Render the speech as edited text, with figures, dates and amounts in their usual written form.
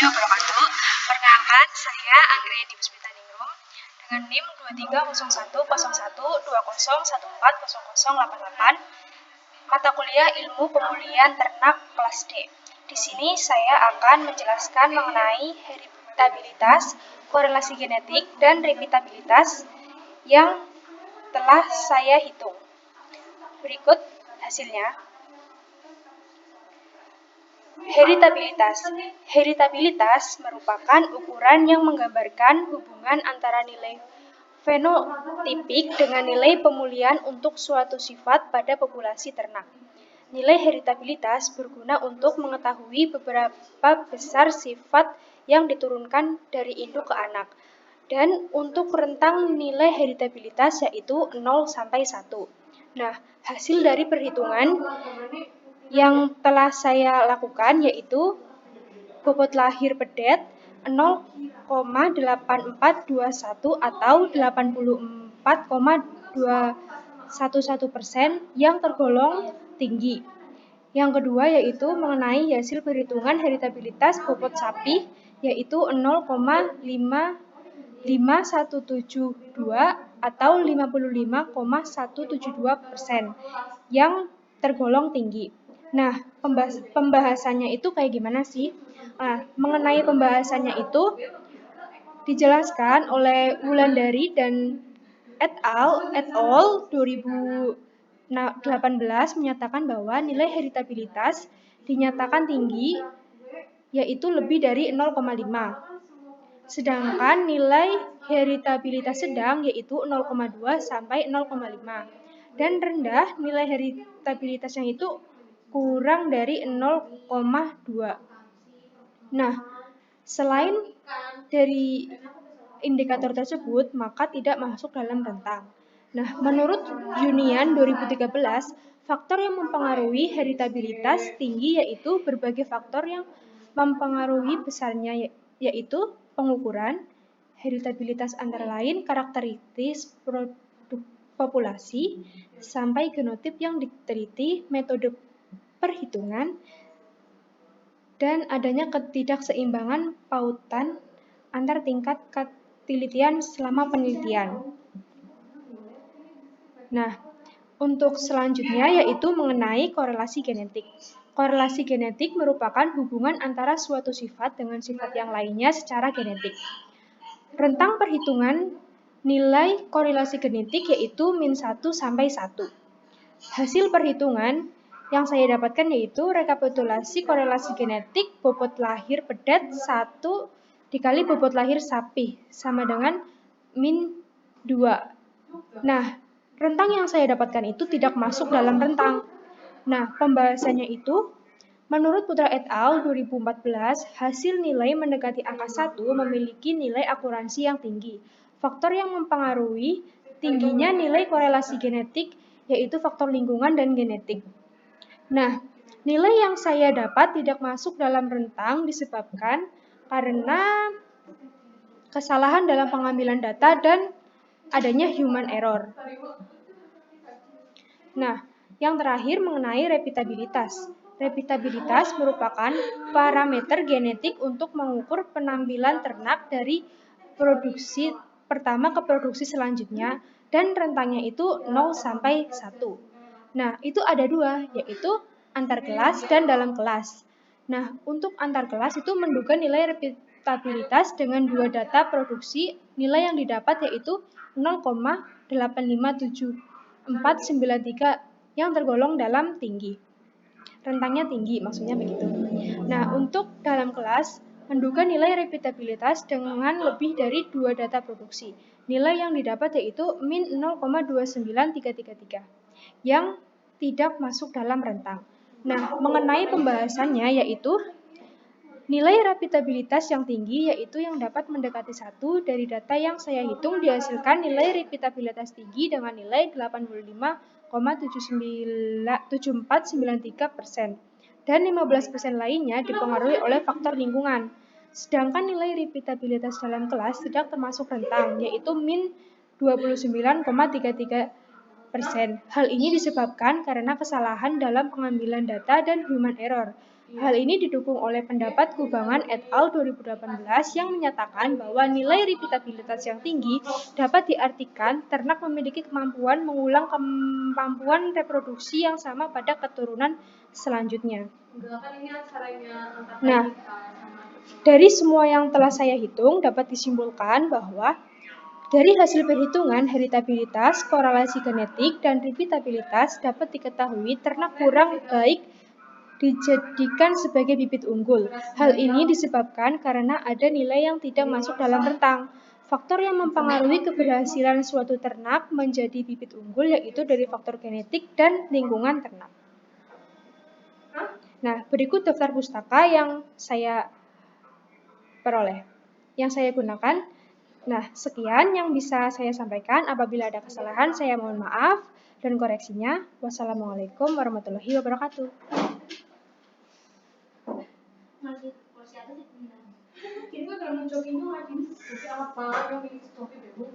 warahmatullahi wabarakatuh. Perkenalkan, saya Anggreni Puspitaningrum dengan NIM 23010120140088, mata kuliah Ilmu Pemulihan Ternak kelas D. Di sini saya akan menjelaskan mengenai heritabilitas, korelasi genetik, dan repitabilitas yang telah saya hitung. Berikut hasilnya. Heritabilitas merupakan ukuran yang menggambarkan hubungan antara nilai fenotipik dengan nilai pemulihan untuk suatu sifat pada populasi ternak. Nilai heritabilitas berguna untuk mengetahui beberapa besar sifat yang diturunkan dari induk ke anak, dan untuk rentang nilai heritabilitas yaitu 0 sampai 1. Nah, hasil dari perhitungan yang telah saya lakukan yaitu bobot lahir pedet 0,8421 atau 84,211% yang tergolong tinggi. Yang kedua yaitu mengenai hasil perhitungan heritabilitas bobot sapi yaitu 0,55172 atau 55,172% yang tergolong tinggi. Nah, pembahasannya itu kayak gimana sih? Nah, mengenai pembahasannya itu dijelaskan oleh Wulandari dan et al. 2018 menyatakan bahwa nilai heritabilitas dinyatakan tinggi yaitu lebih dari 0,5. Sedangkan nilai heritabilitas sedang yaitu 0,2 sampai 0,5. Dan rendah nilai heritabilitasnya itu kurang dari 0,2. Nah, selain dari indikator tersebut, maka tidak masuk dalam rentang. Nah, menurut Unian 2013, faktor yang mempengaruhi heritabilitas tinggi yaitu berbagai faktor yang mempengaruhi besarnya, yaitu pengukuran heritabilitas antara lain karakteristik produk populasi sampai genotip yang diteliti, metode perhitungan, dan adanya ketidakseimbangan pautan antar tingkat ketelitian selama penelitian. Nah, untuk selanjutnya yaitu mengenai korelasi genetik. Korelasi genetik merupakan hubungan antara suatu sifat dengan sifat yang lainnya secara genetik. Rentang perhitungan nilai korelasi genetik yaitu -1 sampai 1. Hasil perhitungan yang saya dapatkan yaitu rekapitulasi korelasi genetik bobot lahir pedet 1 dikali bobot lahir sapi sama dengan -2. Nah, rentang yang saya dapatkan itu tidak masuk dalam rentang. Nah, pembahasannya itu menurut Putra et al. 2014, hasil nilai mendekati angka 1 memiliki nilai akuransi yang tinggi. Faktor yang mempengaruhi tingginya nilai korelasi genetik yaitu faktor lingkungan dan genetik. Nah, nilai yang saya dapat tidak masuk dalam rentang disebabkan karena kesalahan dalam pengambilan data dan adanya human error. Nah, yang terakhir mengenai repitabilitas. Repitabilitas merupakan parameter genetik untuk mengukur penampilan ternak dari produksi pertama ke produksi selanjutnya dan rentangnya itu 0 sampai 1. Nah, itu ada dua, yaitu antar kelas dan dalam kelas. Nah, untuk antar kelas itu menduga nilai repitabilitas dengan dua data produksi, nilai yang didapat yaitu 0,857 yang tergolong dalam tinggi. Rentangnya tinggi, maksudnya begitu. Nah, untuk dalam kelas, menduga nilai repitabilitas dengan lebih dari dua data produksi. Nilai yang didapat yaitu -0,29333 yang tidak masuk dalam rentang. Nah, mengenai pembahasannya yaitu nilai repitabilitas yang tinggi yaitu yang dapat mendekati 1 dari data yang saya hitung dihasilkan nilai repitabilitas tinggi dengan nilai 85,7493% dan 15% lainnya dipengaruhi oleh faktor lingkungan. Sedangkan nilai repitabilitas dalam kelas tidak termasuk rentang yaitu -29,33%. Hal ini disebabkan karena kesalahan dalam pengambilan data dan human error. Hal ini didukung oleh pendapat Kubangan et al. 2018 yang menyatakan bahwa nilai repeatabilitas yang tinggi dapat diartikan ternak memiliki kemampuan mengulang kemampuan reproduksi yang sama pada keturunan selanjutnya. Nah, dari semua yang telah saya hitung dapat disimpulkan bahwa dari hasil perhitungan heritabilitas, korelasi genetik, dan repeatabilitas dapat diketahui ternak kurang baik dijadikan sebagai bibit unggul. Hal ini disebabkan karena ada nilai yang tidak masuk dalam rentang. Faktor yang mempengaruhi keberhasilan suatu ternak menjadi bibit unggul yaitu dari faktor genetik dan lingkungan ternak. Nah, berikut daftar pustaka yang saya peroleh, yang saya gunakan. Nah, sekian yang bisa saya sampaikan. Apabila ada kesalahan, saya mohon maaf dan koreksinya. Wassalamualaikum warahmatullahi wabarakatuh. Masih ada sih. Kini gue dalam mencoba itu lagi. Tapi apa? Yang ini